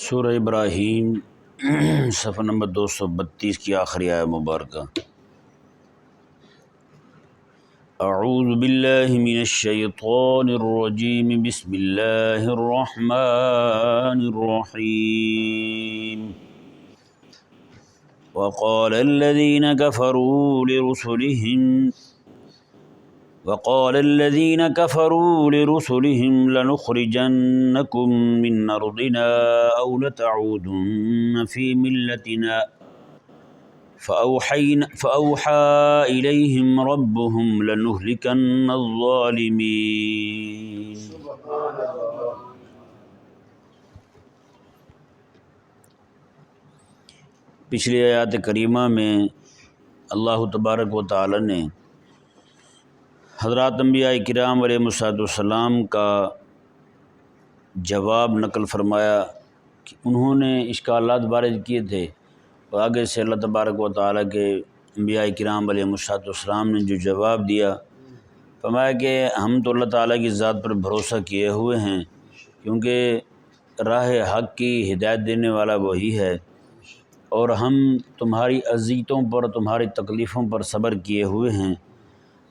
سورہ ابراہیم صفحہ نمبر 232 کی آخری آیت مبارکہ۔ اعوذ باللہ من الشیطان الرجیم، بسم اللہ الرحمن الرحیم۔ وقال الذين كفروا لرسلهم لنخرجنكم من أرضنا أو لتعودن في ملتنا فأوحى إليهم ربهم لنهلكن الظالمين۔ پچھلی آیات کریمہ میں اللہ تبارک و تعالی نے حضرات انبیاء کرام علیہ السلام کا جواب نقل فرمایا کہ انہوں نے اشکالات وارد کیے تھے، اور آگے سے اللہ تبارک و تعالی کے انبیاء کرام علیہ السلام نے جو جواب دیا، فرمایا کہ ہم تو اللہ تعالیٰ کی ذات پر بھروسہ کیے ہوئے ہیں، کیونکہ راہ حق کی ہدایت دینے والا وہی ہے، اور ہم تمہاری اذیتوں پر، تمہاری تکلیفوں پر صبر کیے ہوئے ہیں،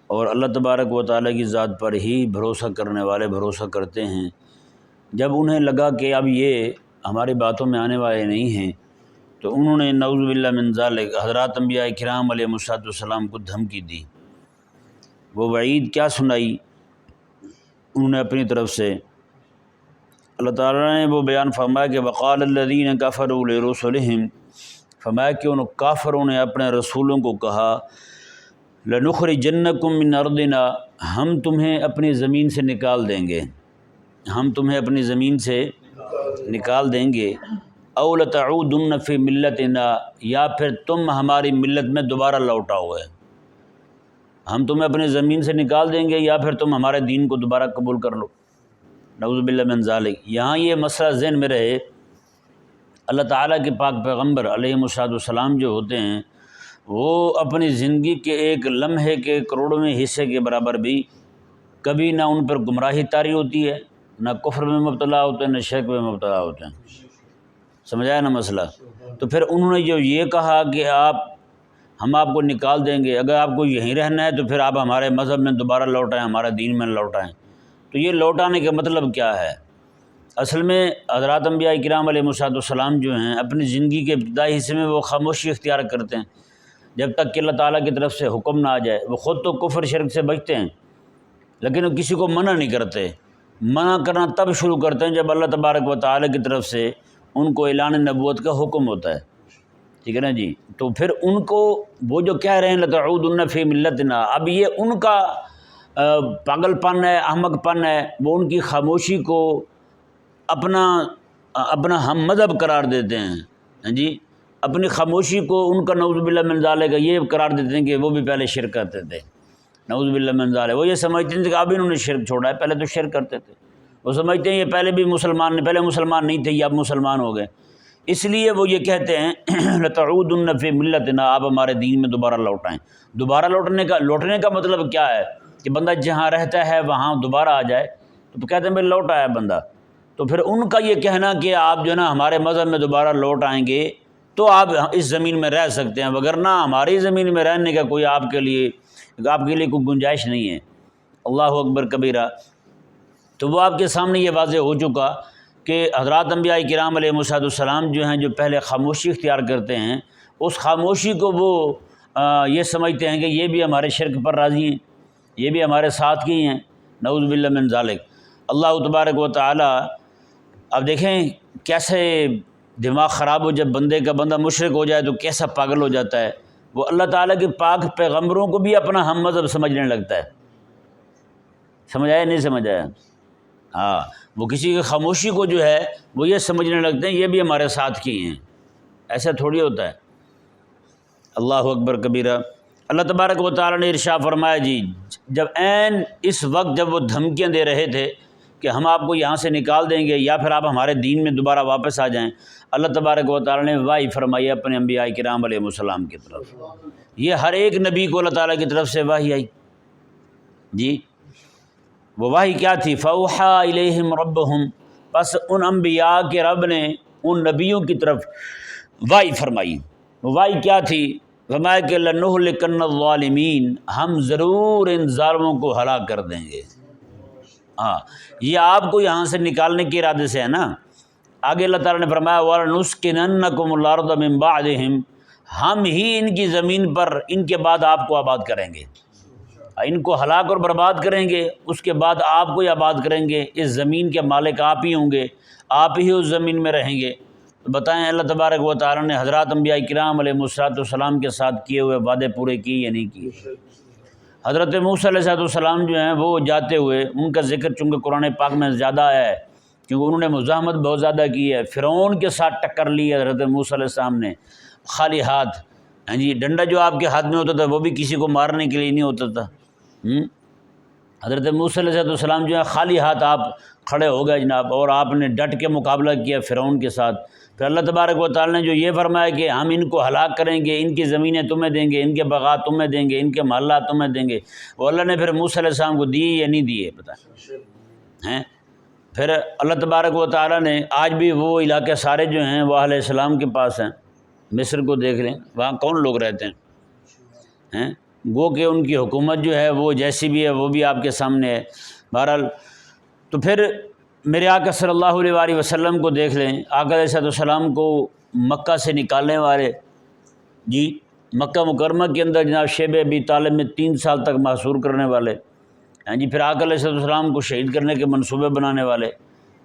اور اللہ تبارک و تعالیٰ کی ذات پر ہی بھروسہ کرنے والے بھروسہ کرتے ہیں۔ جب انہیں لگا کہ اب یہ ہماری باتوں میں آنے والے نہیں ہیں، تو انہوں نے نعوذ باللہ من ذالک حضرات انبیاء کرام علیہ السلام کو دھمکی دی۔ وہ وعید کیا سنائی انہوں نے اپنی طرف سے؟ اللہ تعالیٰ نے وہ بیان فرمایا کہ وقال الذین کفروا لرسلہم، فرمایا کہ ان کافروں نے اپنے رسولوں کو کہا لنخرجنکم من ارضنا، ہم تمہیں اپنی زمین سے نکال دیں گے، ہم تمہیں اپنی زمین سے نکال دیں گے، او لتعودن فی ملتنا، یا پھر تم ہماری ملت میں دوبارہ لوٹ آؤ گے۔ ہم تمہیں اپنی زمین سے نکال دیں گے یا پھر تم ہمارے دین کو دوبارہ قبول کر لو، نعوذ باللہ من ذالک۔ یہاں یہ مسئلہ ذہن میں رہے، اللہ تعالیٰ کے پاک پیغمبر علیہ السلام جو ہوتے ہیں، وہ اپنی زندگی کے ایک لمحے کے کروڑویں حصے کے برابر بھی کبھی نہ ان پر گمراہی طاری ہوتی ہے، نہ کفر میں مبتلا ہوتے ہیں، نہ شرک میں مبتلا ہوتے ہیں۔ سمجھایا نا مسئلہ؟ تو پھر انہوں نے جو یہ کہا کہ ہم آپ کو نکال دیں گے، اگر آپ کو یہیں رہنا ہے تو پھر آپ ہمارے مذہب میں دوبارہ لوٹ آئیں، ہمارے دین میں لوٹ آئیں۔ تو یہ لوٹ آنے کا مطلب کیا ہے؟ اصل میں حضرات انبیاء کرام علیہ السلام جو ہیں، اپنی زندگی کے ابتدائی حصے میں وہ خاموشی اختیار کرتے ہیں جب تک کہ اللہ تعالیٰ کی طرف سے حکم نہ آ جائے۔ وہ خود تو کفر شرک سے بچتے ہیں، لیکن وہ کسی کو منع نہیں کرتے۔ منع کرنا تب شروع کرتے ہیں جب اللہ تبارک و تعالیٰ کی طرف سے ان کو اعلان نبوت کا حکم ہوتا ہے، ٹھیک ہے نا جی؟ تو پھر ان کو وہ جو کہہ رہے ہیں لتعودن فی ملتنا، اب یہ ان کا پاگل پن ہے، احمق پن ہے، وہ ان کی خاموشی کو اپنا ہم مذہب قرار دیتے ہیں جی، اپنی خاموشی کو ان کا نعوذ باللہ من ذالک یہ قرار دیتے ہیں کہ وہ بھی پہلے شرک کرتے تھے، نعوذ باللہ من ذالک۔ وہ یہ سمجھتے ہیں کہ اب انہوں نے شرک چھوڑا ہے، پہلے تو شرک کرتے تھے۔ وہ سمجھتے ہیں یہ پہلے بھی مسلمان نہیں تھے، یہ اب مسلمان ہو گئے، اس لیے وہ یہ کہتے ہیں لتعودن فی ملتنا، آپ ہمارے دین میں دوبارہ لوٹ آئیں۔ دوبارہ لوٹنے کا مطلب کیا ہے؟ کہ بندہ جہاں رہتا ہے وہاں دوبارہ آ جائے، تو کہتے ہیں بھائی لوٹ آیا بندہ۔ تو پھر ان کا یہ کہنا کہ آپ جو ہے نا ہمارے مذہب میں دوبارہ لوٹ آئیں گے تو آپ اس زمین میں رہ سکتے ہیں، وگرنہ ہماری زمین میں رہنے کا کوئی آپ کے لیے کوئی گنجائش نہیں ہے۔ اللہ اکبر کبیرہ۔ تو وہ آپ کے سامنے یہ واضح ہو چکا کہ حضرات انبیاء کرام علیہ السلام جو ہیں، جو پہلے خاموشی اختیار کرتے ہیں، اس خاموشی کو وہ یہ سمجھتے ہیں کہ یہ بھی ہمارے شرک پر راضی ہیں، یہ بھی ہمارے ساتھ کی ہیں، نعوذ باللہ من ذالک۔ اللہ تبارک و تعالی، اب دیکھیں کیسے دماغ خراب ہو، جب بندہ مشرک ہو جائے تو کیسا پاگل ہو جاتا ہے۔ وہ اللہ تعالیٰ کے پاک پیغمبروں کو بھی اپنا ہم مذہب سمجھنے لگتا ہے۔ سمجھ آیا نہیں سمجھ آیا؟ ہاں، وہ کسی کی خاموشی کو جو ہے وہ یہ سمجھنے لگتے ہیں یہ بھی ہمارے ساتھ کی ہیں، ایسا تھوڑی ہوتا ہے۔ اللہ اکبر کبیرہ۔ اللہ تبارک و تعالیٰ نے ارشاد فرمایا جی، جب عین اس وقت جب وہ دھمکیاں دے رہے تھے کہ ہم آپ کو یہاں سے نکال دیں گے یا پھر آپ ہمارے دین میں دوبارہ واپس آ جائیں، اللہ تبارک و تعالیٰ نے وحی فرمائی اپنے انبیاء کرام علیہ السلام کی طرف۔ یہ ہر ایک نبی کو اللہ تعالیٰ کی طرف سے وحی آئی جی۔ وہ وحی کیا تھی؟ فَأَوْحَىٰ إِلَيْهِمْ رَبُّهُمْ، پس ان انبیاء کے رب نے ان نبیوں کی طرف وحی فرمائی۔ وحی کیا تھی؟ فرمایا کہ لَنُهْلِكَنَّ الظَّالِمِينَ، ہم ضرور ان ظالموں کو ہلاک کر دیں گے۔ ہاں، یہ آپ کو یہاں سے نکالنے کے ارادے سے ہے نا۔ آگے اللہ تعالیٰ نے فرمایا وَلَنُسْكِنَنَّكُمُ الْأَرْضَ مِن بَعْدِهِمْ، ہم ہی ان کی زمین پر ان کے بعد آپ کو آباد کریں گے۔ ان کو ہلاک اور برباد کریں گے، اس کے بعد آپ کو ہی آباد کریں گے۔ اس زمین کے مالک آپ ہی ہوں گے، آپ ہی اس زمین میں رہیں گے۔ تو بتائیں اللہ تبارک و تعالیٰ نے حضرات انبیاء کرام علیہ السلام کے ساتھ کیے ہوئے وعدے پورے کیے یا نہیں کیے؟ حضرت موسیٰ علیہ السلام جو ہیں وہ جاتے ہوئے، ان کا ذکر چونکہ قرآن پاک میں زیادہ آیا ہے کیونکہ انہوں نے مزاحمت بہت زیادہ کی ہے، فرعون کے ساتھ ٹکر لی ہے حضرت موسیٰ علیہ السلام نے خالی ہاتھ۔ ہاں جی، ڈنڈا جو آپ کے ہاتھ میں ہوتا تھا وہ بھی کسی کو مارنے کے لیے نہیں ہوتا تھا۔ حضرت موسیٰ علیہ السلام جو ہے خالی ہاتھ آپ کھڑے ہو گئے جناب، اور آپ نے ڈٹ کے مقابلہ کیا فرعون کے ساتھ۔ پھر اللہ تبارک و تعالیٰ نے جو یہ فرمایا کہ ہم ان کو ہلاک کریں گے، ان کی زمینیں تمہیں دیں گے، ان کے باغات تمہیں دیں گے، ان کے محلات تمہیں دیں گے، وہ اللہ نے پھر موسیٰ علیہ السلام کو دیے یا نہیں دیے پتہ ہیں؟ پھر اللہ تبارک و تعالیٰ نے آج بھی وہ علاقے سارے جو ہیں وہ علیہ السلام کے پاس ہیں۔ مصر کو دیکھ لیں، وہاں کون لوگ رہتے ہیں؟ گو کہ ان کی حکومت جو ہے وہ جیسی بھی ہے وہ بھی آپ کے سامنے ہے۔ بہرحال تو پھر میرے آقا صلی اللہ علیہ وآلہ وسلم کو دیکھ لیں، آقا علیہ السلام کو مکہ سے نکالنے والے، جی مکہ مکرمہ کے اندر جناب شیب ابی طالب میں 3 سال تک محصور کرنے والے، ہاں جی، پھر آقا علیہ السلام کو شہید کرنے کے منصوبے بنانے والے۔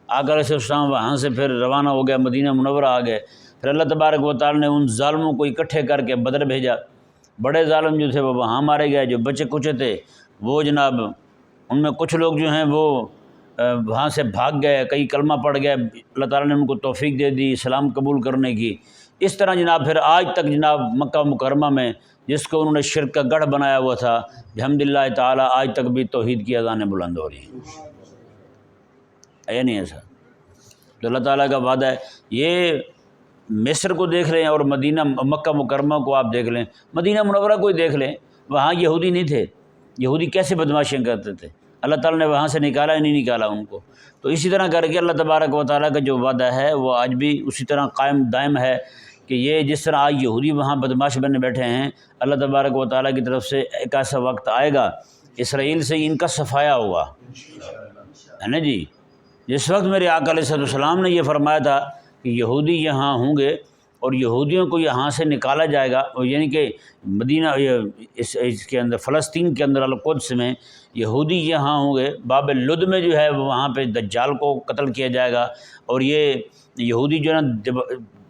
آقا علیہ السلام وہاں سے پھر روانہ ہو گئے، مدینہ منورہ آ گئے۔ پھر اللہ تبارک و تعالیٰ نے ان ظالموں کو اکٹھے کر کے بدر بھیجا۔ بڑے ظالم جو تھے وہ وہاں مارے گئے، جو بچے کچے تھے وہ جناب ان میں کچھ لوگ جو ہیں وہ وہاں سے بھاگ گئے، کئی کلمہ پڑھ گئے، اللہ تعالیٰ نے ان کو توفیق دے دی اسلام قبول کرنے کی۔ اس طرح جناب پھر آج تک جناب مکہ مکرمہ میں جس کو انہوں نے شرک کا گڑھ بنایا ہوا تھا، الحمدللہ تعالیٰ آج تک بھی توحید کی اذانیں بلند ہو رہی ہیں۔ ہے نہیں ایسا؟ تو اللہ تعالیٰ کا وعدہ ہے۔ یہ مصر کو دیکھ لیں اور مکہ مکرمہ کو آپ دیکھ لیں، مدینہ منورہ کو ہی دیکھ لیں، وہاں یہودی نہیں تھے۔ یہودی کیسے بدماشیاں کرتے تھے، اللہ تعالیٰ نے وہاں سے نکالا ہی نہیں نکالا ان کو۔ تو اسی طرح کر کے اللہ تبارک و تعالیٰ کا جو وعدہ ہے وہ آج بھی اسی طرح قائم دائم ہے کہ یہ جس طرح آج یہودی وہاں بدماش بنے بیٹھے ہیں، اللہ تبارک و تعالیٰ کی طرف سے ایک ایسا وقت آئے گا اسرائیل سے ان کا صفایا ہوگا، ہے نا جی۔ جس وقت میرے آقا علیہ السلام نے یہ فرمایا تھا کہ یہودی یہاں ہوں گے اور یہودیوں کو یہاں سے نکالا جائے گا، یعنی کہ مدینہ اس کے اندر فلسطین کے اندر القدس میں یہودی یہاں ہوں گے، باب لد میں جو ہے وہاں پہ دجال کو قتل کیا جائے گا، اور یہ یہودی جو ہے نا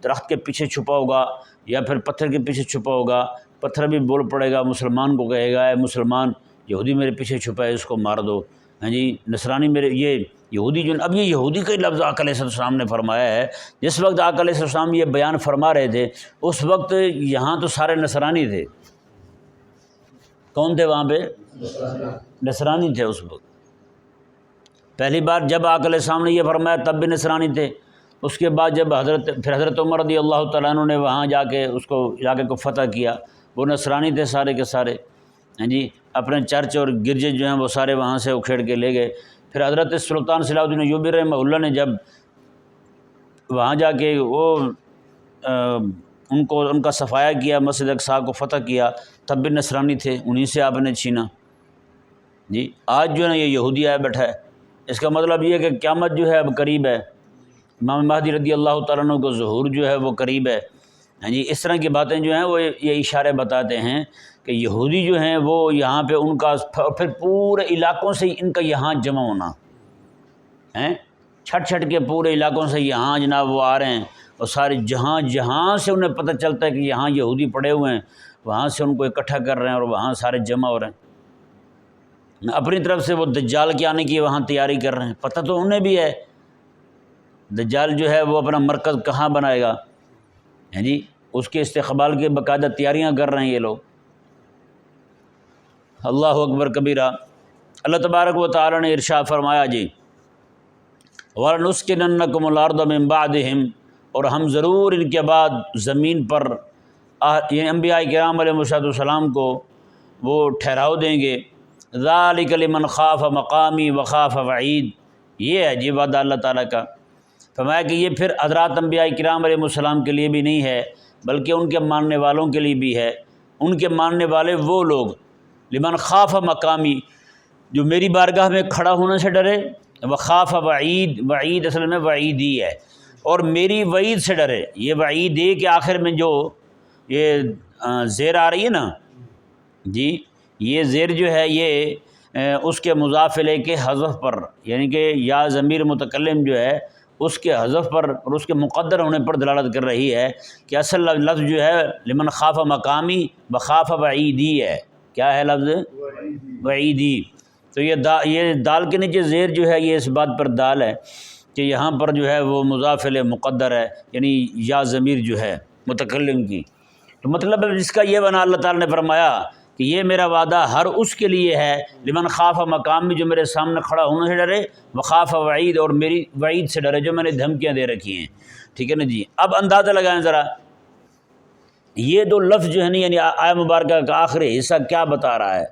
درخت کے پیچھے چھپا ہوگا یا پھر پتھر کے پیچھے چھپا ہوگا، پتھر بھی بول پڑے گا، مسلمان کو کہے گا اے مسلمان یہودی میرے پیچھے چھپا ہے اس کو مار دو، ہاں جی نصرانی میرے یہ یہودی جو اب یہ یہودی کا لفظ آقا علیہ السلام نے فرمایا ہے۔ جس وقت آقا علیہ السلام یہ بیان فرما رہے تھے اس وقت یہاں تو سارے نصرانی تھے۔ کون تھے وہاں پہ؟ نصرانی تھے اس وقت۔ پہلی بار جب آقا علیہ السلام نے یہ فرمایا تب بھی نصرانی تھے، اس کے بعد جب حضرت عمر رضی اللہ تعالیٰ عنہ نے وہاں جا کے اس کو علاقے کو فتح کیا، وہ نصرانی تھے سارے کے سارے، ہاں جی اپنے چرچ اور گرجے جو ہیں وہ سارے وہاں سے اکھیڑ کے لے گئے۔ پھر حضرت سلطان صلاح الدین ایوبی رحمہ اللہ نے جب وہاں جا کے وہ ان کا صفایا کیا، مسجد اقصیٰ کو فتح کیا، تب بھی نصرانی تھے، انہیں سے آپ نے چھینا۔ جی آج جو ہے نا یہ یہودی آیا بیٹھا ہے، اس کا مطلب یہ ہے کہ قیامت جو ہے اب قریب ہے، امام مہدی رضی اللہ تعالیٰ عنہ کو ظہور جو ہے وہ قریب ہے، ہاں جی اس طرح کی باتیں جو ہیں وہ یہ اشارے بتاتے ہیں کہ یہودی جو ہیں وہ یہاں پہ ان کا پھر پورے علاقوں سے ان کا یہاں جمع ہونا ہیں، چھٹ چھٹ کے پورے علاقوں سے یہاں جناب وہ آ رہے ہیں، اور سارے جہاں سے انہیں پتہ چلتا ہے کہ یہاں یہودی پڑے ہوئے ہیں، وہاں سے ان کو اکٹھا کر رہے ہیں اور وہاں سارے جمع ہو رہے ہیں، اپنی طرف سے وہ دجال کے آنے کی وہاں تیاری کر رہے ہیں۔ پتہ تو انہیں بھی ہے دجال جو ہے وہ اپنا مرکز کہاں بنائے گا، ہیں جی اس کے استقبال کے باقاعدہ تیاریاں کر رہے ہیں یہ لوگ۔ اللہ اکبر کبیرہ۔ اللہ تبارک و تعالی نے ارشاد فرمایا جی وَلَنُسْكِنَنَّكُمُ الْأَرْضَ مِن بَعْدِهِمْ، اور ہم ضرور ان کے بعد زمین پر یعنی انبیاء کرام علیہ السلام کو وہ ٹھہراؤ دیں گے۔ ذَلِكَ لِمَنْ خَافَ مَقَامِي وَخَافَ وَعِيدِ، یہ ہے جی وعدہ اللہ تعالیٰ کا فرمایا کہ یہ پھر حضرات انبیاء کرام علیہ السلام کے لیے بھی نہیں ہے بلکہ ان کے ماننے والوں کے لیے بھی ہے۔ ان کے ماننے والے وہ لوگ لمن خاف مقامی، جو میری بارگاہ میں کھڑا ہونے سے ڈرے، وخاف وعید، وعید اصل میں وعیدی ہے، اور میری وعید سے ڈرے۔ یہ وعید ہے کہ آخر میں جو یہ زیر آ رہی ہے نا جی، یہ زیر جو ہے یہ اس کے مضاف الیہ کے حذف پر، یعنی کہ یا ضمیر متکلم جو ہے اس کے حذف پر اور اس کے مقدر ہونے پر دلالت کر رہی ہے کہ اصل لفظ جو ہے لمن خاف مقامی وخاف وعیدی ہے۔ کیا ہے لفظ؟ وعیدی۔ تو یہ دال کے نیچے زیر جو ہے یہ اس بات پر دال ہے کہ یہاں پر جو ہے وہ مضاف الیہ مقدر ہے، یعنی یا ضمیر جو ہے متکلم کی۔ تو مطلب جس کا یہ بنا اللہ تعالیٰ نے فرمایا کہ یہ میرا وعدہ ہر اس کے لیے ہے لمن خاف مقام میں، جو میرے سامنے کھڑا ہونے سے ڈرے، وخاف وعید، اور میری وعید سے ڈرے جو میں نے دھمکیاں دے رکھی ہیں۔ ٹھیک ہے نا جی۔ اب اندازہ لگائیں ذرا یہ دو لفظ جو ہے نا، یعنی آیہ مبارکہ کا آخری حصہ کیا بتا رہا ہے؟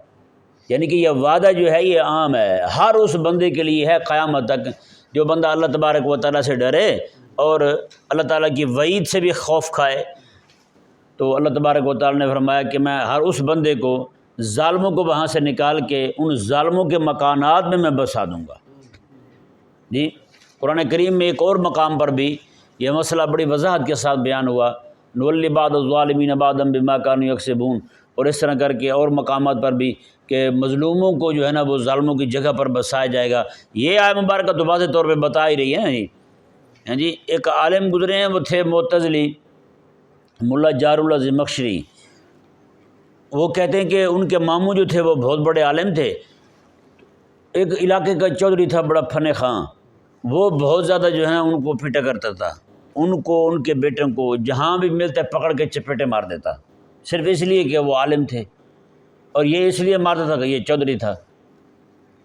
یعنی کہ یہ وعدہ جو ہے یہ عام ہے، ہر اس بندے کے لیے ہے قیامت تک جو بندہ اللہ تبارک و تعالیٰ سے ڈرے اور اللہ تعالیٰ کی وعید سے بھی خوف کھائے۔ تو اللہ تبارک و تعالیٰ نے فرمایا کہ میں ہر اس بندے کو، ظالموں کو وہاں سے نکال کے ان ظالموں کے مکانات میں بسا دوں گا۔ جی قرآن کریم میں ایک اور مقام پر بھی یہ مسئلہ بڑی وضاحت کے ساتھ بیان ہوا، نولی بعض الظالمین بعضا بما کانوا یکسبون، اور اس طرح کر کے اور مقامات پر بھی کہ مظلوموں کو جو ہے نا وہ ظالموں کی جگہ پر بسایا جائے گا۔ یہ آیہ مبارکہ تو واضح طور پہ بتا ہی رہی ہے جی۔ ایک عالم گزرے ہیں، وہ تھے معتزلی، ملا جار اللہ زمخشری۔ وہ کہتے ہیں کہ ان کے ماموں جو تھے وہ بہت بڑے عالم تھے۔ ایک علاقے کا چودھری تھا بڑا فن خاں، وہ بہت زیادہ جو ہے نا ان کو پھٹا کرتا تھا، ان کو، ان کے بیٹوں کو جہاں بھی ملتا ہے پکڑ کے چپیٹے مار دیتا، صرف اس لیے کہ وہ عالم تھے، اور یہ اس لیے مارتا تھا کہ یہ چودھری تھا۔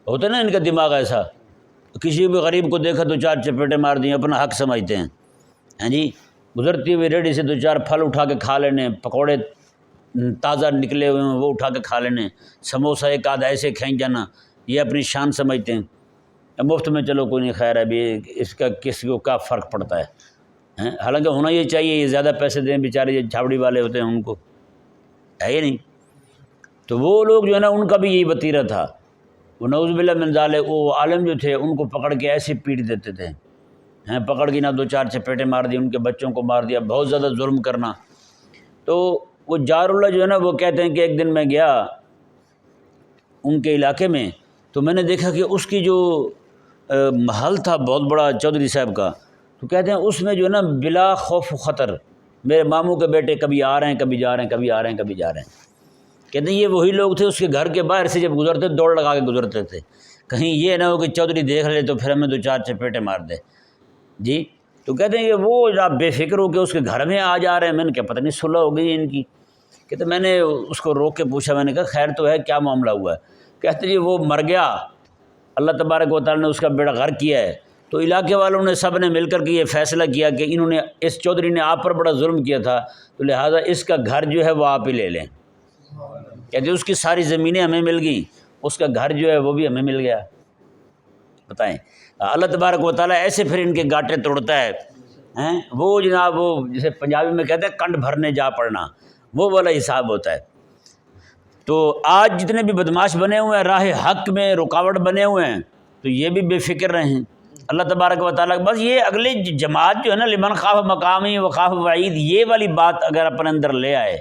ہوتا نا ان کا دماغ ایسا، کسی بھی غریب کو دیکھا تو چار چپیٹے مار دیں، اپنا حق سمجھتے ہیں۔ ہاں جی، گزرتی ہوئی ریڈی سے دو چار پھل اٹھا کے کھا لینے، پکوڑے تازہ نکلے ہوئے ہیں وہ اٹھا کے کھا لینے، سموسہ ایک آدھا ایسے کھینچ جانا، یہ اپنی شان سمجھتے ہیں۔ مفت میں چلو کوئی نہیں، خیر ہے ابھی اس کا کس کو کیا فرق پڑتا ہے؟ حالانکہ ہونا یہ چاہیے، یہ زیادہ پیسے دیں بیچارے، یہ چھاوڑی والے ہوتے ہیں ان کو، ہے یہ نہیں؟ تو وہ لوگ جو ہے نا ان کا بھی یہی وتیرہ تھا، وہ نعوذ باللہ من ذالک، وہ عالم جو تھے ان کو پکڑ کے ایسے پیٹ دیتے تھے، پکڑ کے نہ دو چار چپیٹے مار دی، ان کے بچوں کو مار دیا، بہت زیادہ ظلم کرنا۔ تو وہ جار اللہ جو ہے نا وہ کہتے ہیں کہ ایک دن میں گیا ان کے علاقے میں، تو میں نے دیکھا کہ اس کی جو محل تھا بہت بڑا چودھری صاحب کا، تو کہتے ہیں اس میں جو ہے نا بلا خوف و خطر میرے ماموں کے بیٹے کبھی آ رہے ہیں کبھی جا رہے ہیں، کبھی آ رہے ہیں کبھی جا رہے ہیں۔ کہتے ہیں یہ وہی لوگ تھے اس کے گھر کے باہر سے جب گزرتے دوڑ لگا کے گزرتے تھے، کہیں یہ نہ ہو کہ چودھری دیکھ لے تو پھر ہمیں دو چار چپیٹے مار دے جی۔ تو کہتے ہیں کہ وہ آپ بے فکر ہو کے اس کے گھر میں آ جا رہے ہیں، میں نے کیا پتہ نہیں صلح ہو گئی ان کی۔ کہتے میں نے اس کو روک کے پوچھا، میں نے کہا خیر تو ہے، کیا معاملہ ہوا ہے؟ کہتے جی وہ مر گیا، اللہ تبارک و تعالیٰ نے اس کا بیڑا غرق کیا ہے، تو علاقے والوں نے سب نے مل کر کے یہ فیصلہ کیا کہ انہوں نے، اس چودھری نے آپ پر بڑا ظلم کیا تھا، تو لہٰذا اس کا گھر جو ہے وہ آپ ہی لے لیں۔ کہتے اس کی ساری زمینیں ہمیں مل گئیں، اس کا گھر جو ہے وہ بھی ہمیں مل گیا۔ بتائیں اللہ تبارک و تعالیٰ ایسے پھر ان کے گاٹے توڑتا ہے، وہ جناب وہ جسے پنجابی میں کہتے ہیں کنڈ بھرنے جا پڑنا، وہ والا حساب ہوتا ہے۔ تو آج جتنے بھی بدماش بنے ہوئے ہیں، راہ حق میں رکاوٹ بنے ہوئے ہیں، تو یہ بھی بے فکر رہیں اللہ تبارک و تعالیٰ۔ بس یہ اگلی جماعت جو ہے نا لمن خاف مقامی و خاف وعید، یہ والی بات اگر اپنے اندر لے آئے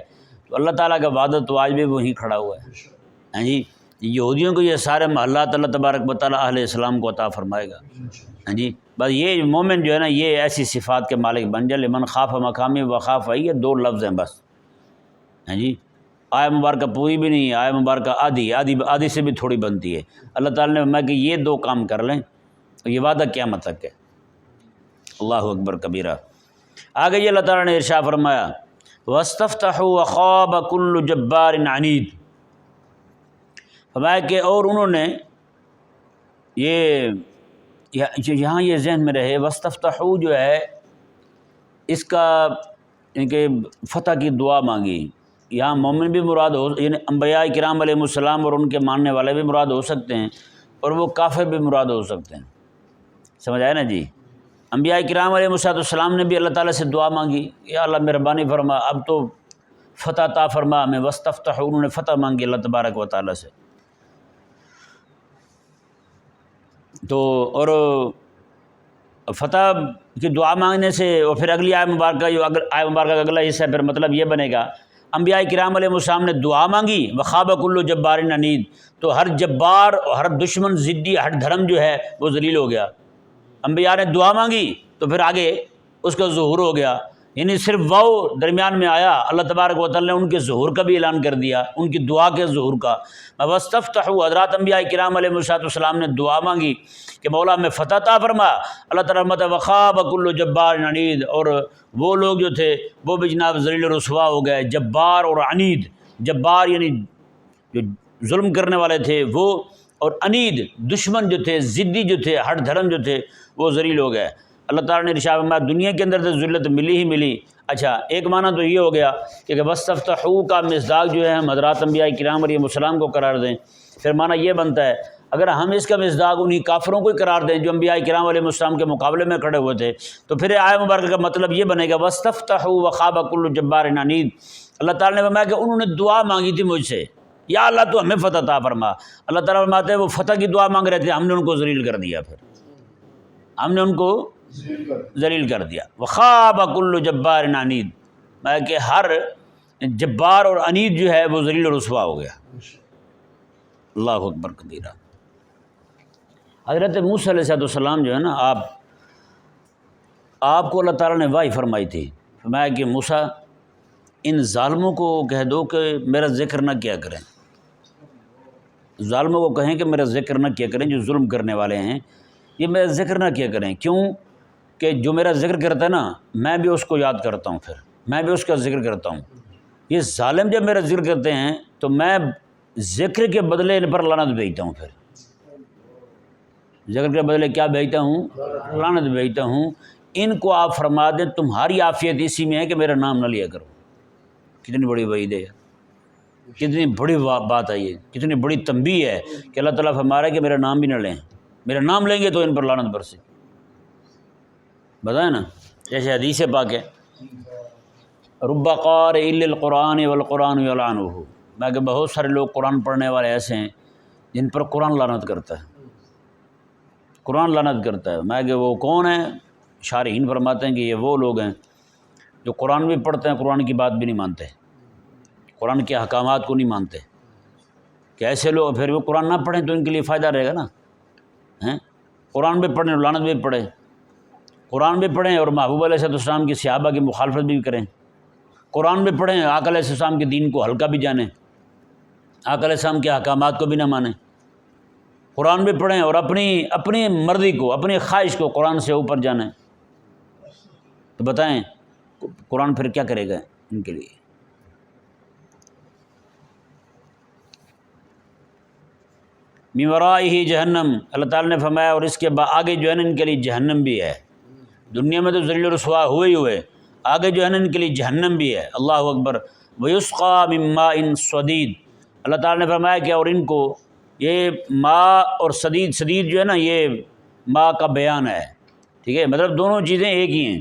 تو اللہ تعالیٰ کا وعدہ تو آج بھی وہیں کھڑا ہوا ہے۔ ہاں جی، یہودیوں کو یہ سارے محلات اللہ تبارک و تعالیٰ اہل اسلام کو عطا فرمائے گا۔ ہاں جی، بس یہ مومن جو ہے نا یہ ایسی صفات کے مالک بن جائے، لمن خاف مقامی و خاف وعید، یہ دو لفظ ہیں بس۔ ہاں جی، آیہ مبارکہ پوری بھی نہیں، آیہ مبارکہ آدھی سے بھی تھوڑی بنتی ہے۔ اللہ تعالیٰ نے فرمایا کہ یہ دو کام کر لیں، یہ وعدہ قیامت تک ہے۔ اللہ اکبر کبیرہ۔ آگے یہ اللہ تعالیٰ نے ارشاد فرمایا وَاسْتَفْتَحُوا وَخَابَ كُلُّ جَبَّارٍ عَنِيدٍ، فرمایا کہ اور انہوں نے یہاں یہ ذہن میں رہے، وَاسْتَفْتَحُوا جو ہے اس کا ان کے فتح کی دعا مانگی۔ یہاں مومن بھی مراد ہو، یعنی انبیاء کرام علیہ السلام اور ان کے ماننے والے بھی مراد ہو سکتے ہیں، اور وہ کافر بھی مراد ہو سکتے ہیں، سمجھ آئے نا جی۔ انبیاء کرام علیہ السلام نے بھی اللہ تعالیٰ سے دعا مانگی، یا اللہ مہربانی فرما اب تو فتح عطا فرما ہمیں، واستفتحوا، انہوں نے فتح مانگی اللہ تبارک و تعالیٰ سے۔ تو اور فتح کی دعا مانگنے سے، اور پھر اگلی آیت مبارکہ جو آیت مبارکہ کا اگلا حصہ پھر مطلب یہ بنے گا، انبیاء کرام علیہ السلام نے دعا مانگی، وخاب کل جبار عنید، تو ہر جبار اور ہر دشمن ضدی ہر دھرم جو ہے وہ ذلیل ہو گیا۔ انبیاء نے دعا مانگی تو پھر آگے اس کا ظہور ہو گیا، یعنی صرف واو درمیان میں آیا، اللہ تبارک و تعالیٰ نے ان کے ظہور کا بھی اعلان کر دیا، ان کی دعا کے ظہور کا۔ واستفتحوا، حضرات انبیاء کرام علیہ السلام نے دعا مانگی کہ مولا ہمیں فتح عطا فرما۔ اللہ تعالیٰ فرماتا ہے وخاب کل جبار عنید، اور وہ لوگ جو تھے وہ بھی جناب ذلیل و رسوا ہو گئے۔ جبار اور عنید، جبار یعنی جو ظلم کرنے والے تھے وہ، اور عنید دشمن جو تھے، ضدی جو تھے، ہر دھرم جو تھے وہ ذلیل ہو گئے۔ اللہ تعالیٰ نے ارشاد فرمایا دنیا کے اندر تو ذلت ملی ہی ملی۔ اچھا، ایک معنی تو یہ ہو گیا کہ واستفتحوا کا مصداق جو ہے ہم حضرات انبیاء کرام علیہ السلام کو قرار دیں، پھر معنی یہ بنتا ہے اگر ہم اس کا مصداق انہی کافروں کو ہی قرار دیں جو انبیاء کرام علیہ السلام کے مقابلے میں کھڑے ہوئے تھے، تو پھر آیت مبارکہ کا مطلب یہ بنے گا واستفتحوا وخاب کل جبار عنید۔ اللہ تعالیٰ نے فرمایا کہ انہوں نے دعا مانگی تھی مجھ سے، یا اللہ تو ہمیں فتح عطا فرما۔ اللہ تعالیٰ فرماتے ہیں وہ فتح کی دعا مانگ رہے تھے، ہم نے ان کو ذلیل کر دیا، پھر ہم نے ان کو ذلیل کر دیا۔ وخاب کل جبار عنید، میں کہ ہر جبار اور عنید جو ہے وہ ذلیل و رسوا ہو گیا۔ اللہ اکبر کبیرہ۔ حضرت موسیٰ علیہ السلام جو ہے نا، آپ کو اللہ تعالیٰ نے وحی فرمائی تھی، فرمایا کہ موسیٰ ان ظالموں کو کہہ دو کہ میرا ذکر نہ کیا کریں، ظالموں کو کہیں کہ میرا ذکر نہ کیا کریں، جو ظلم کرنے والے ہیں یہ میرا ذکر نہ کیا کریں۔ کیوں کہ جو میرا ذکر کرتا ہے نا میں بھی اس کو یاد کرتا ہوں، پھر میں بھی اس کا ذکر کرتا ہوں۔ یہ ظالم جب میرا ذکر کرتے ہیں تو میں ذکر کے بدلے ان پر لعنت بھیجتا ہوں، پھر ذکر کے بدلے کیا بھیجتا ہوں؟ لعنت بھیجتا ہوں۔ ان کو آپ فرما دیں تمہاری عافیت اسی میں ہے کہ میرا نام نہ لیا کرو۔ کتنی بڑی وعید ہے، کتنی بڑی بات ہے، یہ کتنی بڑی تنبیہ ہے کہ اللہ تعالیٰ فرما رہا ہے کہ میرا نام بھی نہ لیں، میرا نام لیں گے تو ان پر لعنت برسے۔ بتائیں نا، جیسے حدیث پاک ہے رب قارئ للقرآن والقرآن یلعنہ، میں کہ بہت سارے لوگ قرآن پڑھنے والے ایسے ہیں جن پر قرآن لعنت کرتا ہے، قرآن لعنت کرتا ہے۔ میں کہ وہ کون ہیں؟ شارحین فرماتے ہیں کہ یہ وہ لوگ ہیں جو قرآن بھی پڑھتے ہیں، قرآن کی بات بھی نہیں مانتے، قرآن کے احکامات کو نہیں مانتے۔ کہ ایسے لوگ پھر وہ قرآن نہ پڑھیں تو ان کے لیے فائدہ رہے گا نا، قرآن بھی پڑھیں، لعنت بھی پڑھیں، قرآن بھی پڑھیں اور محبوب علیہ السلام کی صحابہ کی مخالفت بھی کریں، قرآن بھی پڑھیں، آقا علیہ السلام کے دین کو ہلکا بھی جانیں، آقا علیہ السلام کے احکامات کو بھی نہ مانیں، قرآن بھی پڑھیں اور اپنی مرضی کو، اپنی خواہش کو قرآن سے اوپر جانیں۔ تو بتائیں قرآن پھر کیا کرے گا ان کے لیے؟ من ورائہ جہنم، اللہ تعالیٰ نے فرمایا اور اس کے آگے جو ہے نا ان کے لیے جہنم بھی ہے۔ دنیا میں تو ذلیل و رسوا ہوئے ہی ہوئے، آگے جو ہے نا ان کے لیے جہنم بھی ہے۔ اللہ اکبر۔ ویسقیٰ من ماء صدید، اللہ تعالیٰ نے فرمایا کہ اور ان کو یہ ماء اور صدید جو ہے نا یہ ماء کا بیان ہے، ٹھیک ہے، مطلب دونوں چیزیں ایک ہی ہیں۔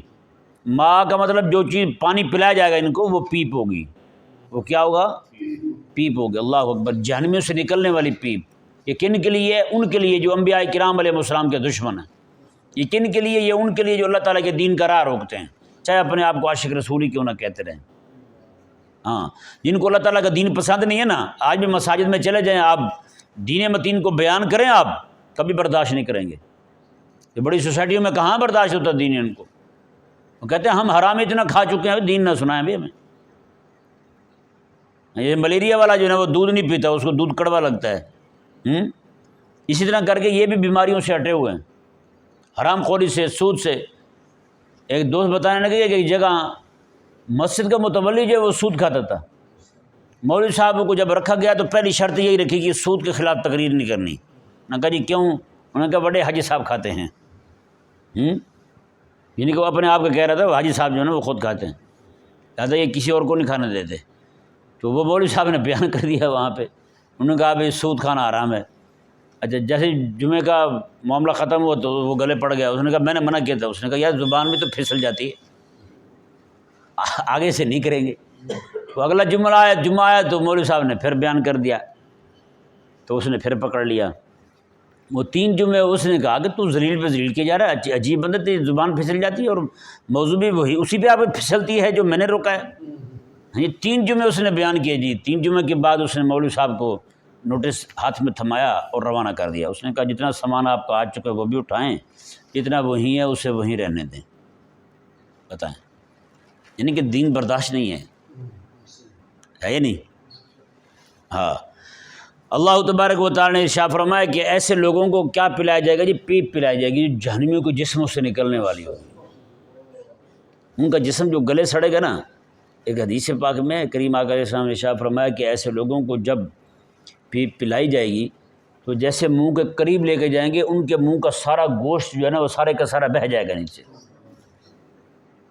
ماء کا مطلب جو چیز پانی پلایا جائے گا ان کو وہ پیپ ہوگی، وہ کیا ہوگا؟ پیپ ہوگی۔ اللہ اکبر۔ جہنمیوں سے نکلنے والی پیپ، یہ کن کے لیے؟ ان کے لیے جو انبیاء کرام علیہ السلام کے دشمن ہیں۔ یہ کن کے لیے؟ یہ ان کے لیے جو اللہ تعالیٰ کے دین کا راہ روکتے ہیں، چاہے اپنے آپ کو عاشق رسول ہی کیوں نہ کہتے رہیں۔ ہاں، جن کو اللہ تعالیٰ کا دین پسند نہیں ہے نا، آج بھی مساجد میں چلے جائیں آپ، دین متین کو بیان کریں آپ، کبھی برداشت نہیں کریں گے۔ یہ بڑی سوسائٹیوں میں کہاں برداشت ہوتا دین ان کو؟ وہ کہتے ہیں ہم حرام اتنا کھا چکے ہیں دین نہ سنائیں بھی ہمیں۔ یہ ملیریا والا جو ہے نا وہ دودھ نہیں پیتا، اس کو دودھ کڑوا لگتا ہے۔ اسی طرح کر کے یہ بھی بیماریوں سے ہٹے ہوئے ہیں، حرام خوری سے، سود سے۔ ایک دوست بتانے لگے کہ ایک جگہ مسجد کا متولی جو ہے وہ سود کھاتا تھا، مولوی صاحب کو جب رکھا گیا تو پہلی شرط یہی رکھی کہ سود کے خلاف تقریر نہیں کرنی۔ نہ کہا جی کیوں؟ انہوں نے کہا بڑے حاجی صاحب کھاتے ہیں، یعنی کہ وہ اپنے آپ کو کہہ رہا تھا وہ حاجی صاحب جو ہے نا وہ خود کھاتے ہیں، لہٰذا یہ کسی اور کو نہیں کھانے دیتے۔ تو وہ مولوی صاحب نے بیان کر دیا وہاں پہ، انہوں نے کہا بھائی سود کھانا حرام ہے۔ اچھا جیسے جمعے کا معاملہ ختم ہوا تو وہ گلے پڑ گیا، اس نے کہا میں نے منع کیا تھا، اس نے کہا یار زبان بھی تو پھسل جاتی ہے، آگے سے نہیں کریں گے۔ تو اگلا جمعہ آیا تو مولوی صاحب نے پھر بیان کر دیا، تو اس نے پھر پکڑ لیا۔ وہ 3 جمعے اس نے کہا کہ تو ذلیل پہ ذلیل کیا جا رہا ہے، عجیب بندہ، تیری زبان پھسل جاتی ہے اور موضوع بھی وہی اسی پہ آپ پھسلتی ہے جو میں نے روکا ہے۔ یہ 3 جمعے اس نے بیان کیے جی۔ 3 جمعے کے بعد اس نے مولوی صاحب کو نوٹس ہاتھ میں تھمایا اور روانہ کر دیا۔ اس نے کہا جتنا سامان آپ کا آ چکا ہے وہ بھی اٹھائیں، جتنا وہیں ہے اسے وہیں رہنے دیں۔ بتائیں، یعنی کہ دین برداشت نہیں ہے یا نہیں؟ ہاں، اللہ تبارک و تعالی نے ارشاد فرمایا کہ ایسے لوگوں کو کیا پلایا جائے گا جی؟ پیپ پلائی جائے گی جو جہنمیوں کے جسموں سے نکلنے والی ہوگی۔ ان کا جسم جو گلے سڑے گا نا، ایک حدیث پاک میں کریم آقا علیہ السلام نے ارشاد فرمایا کہ ایسے لوگوں کو جب پیپ پلائی جائے گی تو جیسے منہ کے قریب لے کے جائیں گے ان کے منہ کا سارا گوشت جو ہے نا وہ سارے کا سارا بہہ جائے گا نیچے۔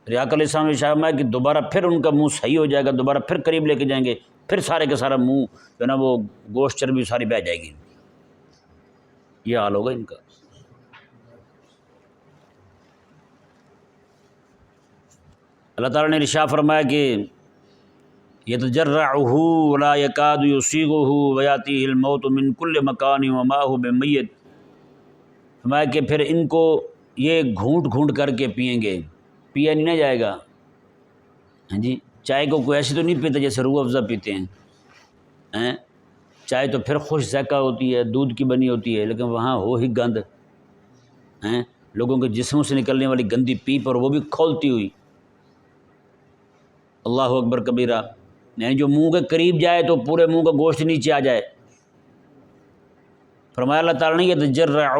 پھر آقا علیہ السلام نے ارشاد فرمایا کہ دوبارہ پھر ان کا منہ صحیح ہو جائے گا، دوبارہ پھر قریب لے کے جائیں گے، پھر سارے کا سارا منہ جو ہے نا وہ گوشت چربی ساری بہہ جائے گی۔ یہ حال ہوگا ان کا۔ اللہ تعالیٰ نے ارشاد فرمایا کہ یتجرعہ ولا یکاد یسیغہ ویاتیہ الموت من کل مکان وما ہو بمیت۔ فرمایا کہ پھر ان کو یہ گھونٹ گھونٹ کر کے پئیں گے، پیا نہیں نہ جائے گا۔ ہاں جی، چائے کو کوئی ایسے تو نہیں پیتا جیسے روح افزا پیتے ہیں۔ چائے تو پھر خوش ذائقہ ہوتی ہے، دودھ کی بنی ہوتی ہے، لیکن وہاں ہو ہی گند، لوگوں کے جسموں سے نکلنے والی گندی پیپ، اور وہ بھی کھولتی ہوئی۔ اللہ اکبر کبیرہ، یعنی جو منہ کے قریب جائے تو پورے منہ کا گوشت نیچے آ جائے۔ فرمایا اللہ تعالیٰ نے یتجرعہ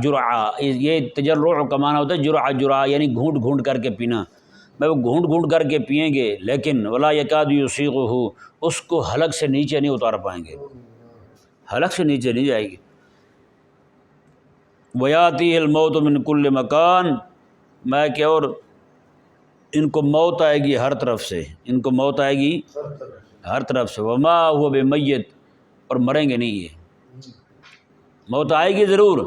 جرعا، یہ تجرع کا معنی ہوتا ہے جرعا یعنی گھونٹ گھونٹ کر کے پینا۔ میں وہ گھونٹ گھونٹ کر کے پئیں گے، لیکن ولا یکاد یسیغہ، اس کو حلق سے نیچے نہیں اتار پائیں گے، حلق سے نیچے نہیں جائے گی۔ ویاتیہ الموت من کل مکان، میں کہ اور ان کو موت آئے گی ہر طرف سے، ان کو موت آئے گی ہر طرف سے۔ وما ہوا بمیت، اور مریں گے نہیں۔ یہ موت آئے گی ضرور،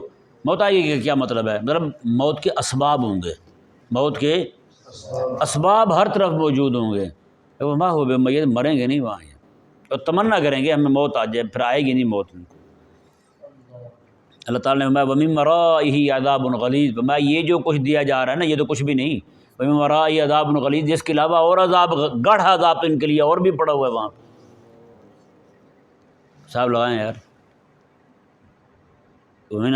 موت آئے گی کہ کیا مطلب ہے؟ مطلب موت کے اسباب ہوں گے، موت کے اسباب ہر طرف موجود ہوں گے۔ وما ہوا بمیت، مریں گے نہیں وہاں، اور تمنا کریں گے ہمیں موت آ جائے، پھر آئے گی نہیں موت ان کو۔ اللہ تعالیٰ نے فرمایا وَمِن وَرَائِهِ عَذَابٌ غَلِيظٌ، فرمایا یہ جو کچھ دیا جا رہا ہے نا یہ تو کچھ بھی نہیں۔ وَمِن وَرَائِهِ عَذَابٌ غَلِيظٌ، جس کے علاوہ اور عذاب، گڑھا عذاب تو ان کے لیے اور بھی پڑا ہوا ہے وہاں پہ۔ صاحب لگائیں یار، وَمِن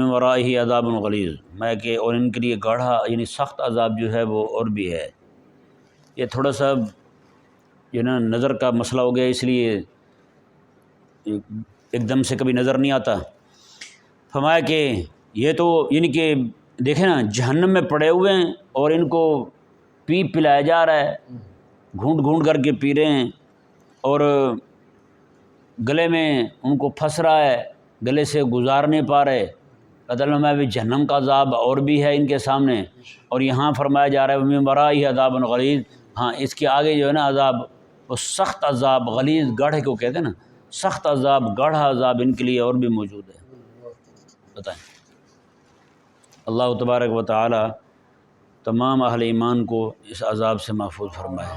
وَرَائِهِ عَذَابٌ غَلِيظٌ، میں کہ اور ان کے لیے گڑھا یعنی سخت عذاب جو ہے وہ اور بھی ہے۔ یہ تھوڑا سا جو نا نظر کا مسئلہ ہو گیا، اس لیے ایک دم سے کبھی نظر نہیں آتا۔ فرمایا کہ یہ تو یعنی کہ دیکھیں نا جہنم میں پڑے ہوئے ہیں اور ان کو پیپ پلایا جا رہا ہے، گھونٹ گھونٹ کر کے پی رہے ہیں، اور گلے میں ان کو پھنس رہا ہے، گلے سے گزار نہیں پا رہے۔ اللہ تعالیٰ میں بھی جہنم کا عذاب اور بھی ہے ان کے سامنے، اور یہاں فرمایا جا رہا ہے وَمِن وَرَائِهِ عَذَابٌ غَلِيظٌ، ہاں اس کے آگے جو ہے نا عذاب، وہ سخت عذاب، غلیظ گڑھے کو کہتے ہیں نا، سخت عذاب، گڑھا عذاب ان کے لیے اور بھی موجود ہے۔ بتائیں، اللہ تبارک و تعالی تمام اہل ایمان کو اس عذاب سے محفوظ فرمائے۔